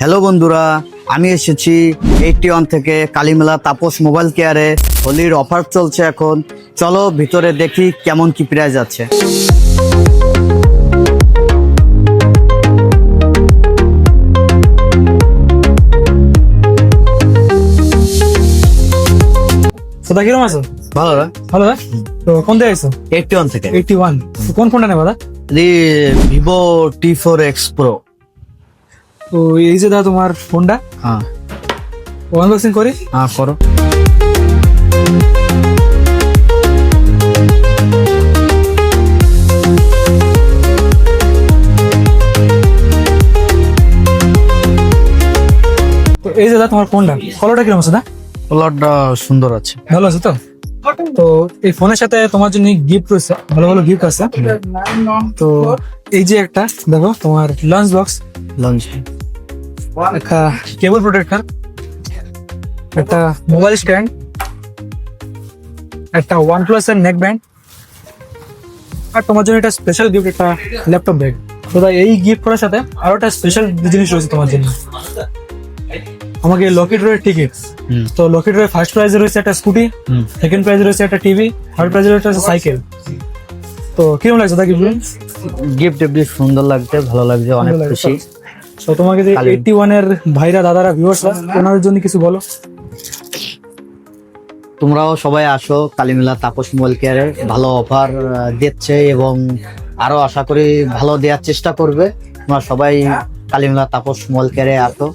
Hello বন্ধুরা, আমি এসেছি 81 থেকে কালীমেলা তাপস মোবাইল কেয়ারে। হোলির অফার চলছে এখন। চলো ভিতরে দেখি কেমন কি প্রাইস আছে। দাদা কিরকম আছো? ভালো না? ভালো না? তো কোন থেকে আইছো? 81 থেকে। 81। কোন ফোনটা নেবা দাদা? Vivo T4X Pro। তো এই যে দাদা তোমার ফোনটা হ্যাঁ আনবক্সিং করি। হ্যাঁ করো। তো এই যে দাদা তোমার ফোনটা কালারটা কিরকম আছে দাদা? কালারটা সুন্দর আছে। ভালো আছে তো? তো এই ফোনের সাথে তোমার জন্য গিফট রয়েছে, ভালো ভালো গিফট আছে। তো এই যে একটা দেখো তোমার লাঞ্চ বক্স, লঞ্চ। একটা কেবল প্রোটেক্টর, একটা মোবাইল স্ট্যান্ড, একটা OnePlus এর নেক ব্যান্ড, আর তোমার জন্য একটা স্পেশাল গিফট একটা ল্যাপটপ ব্যাগ। তো দাদা এই গিফট করার সাথে আরো একটা স্পেশাল জিনিস রয়েছে তোমার জন্য। আমাকে লকি ড্রয়ের টিকিট। তো লকি ড্রয়ের ফার্স্ট প্রাইজে রয়েছে একটা স্কুটি, সেকেন্ড প্রাইজে রয়েছে একটা টিভি, থার্ড প্রাইজে রয়েছে একটা সাইকেল। তো কিরকম লাগছে দাদা গিফট? গিফট বেশ সুন্দর লাগছে, ভালো লাগছে, অনেক খুশি। তো তোমাকে যে 81 এর ভাইরা দাদারা ভিউয়ার্সরা ওনাদের জন্য কিছু বলো। তোমরাও সবাই আসো কালীমেলা তাপস মোবাইল কেয়ারে। ভালো অফার দিচ্ছে এবং আরো আশা করি ভালো দেওয়ার চেষ্টা করবে। তোমরা সবাই কালীমেলা তাপস মোবাইল কেয়ারে আসো।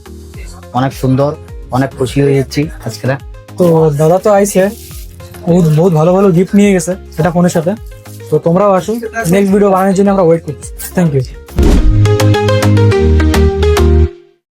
অনেক সুন্দর, অনেক খুশি হয়েছি আজকে। তো দাদা তো আইছে, বহুত ভালো ভালো গিফট নিয়ে গেছে এটা ফোনের সাথে। তো তোমরাও আসো, নেক্সট ভিডিও বানানোর জন্য আমরা ওয়েট করছি। Thank you.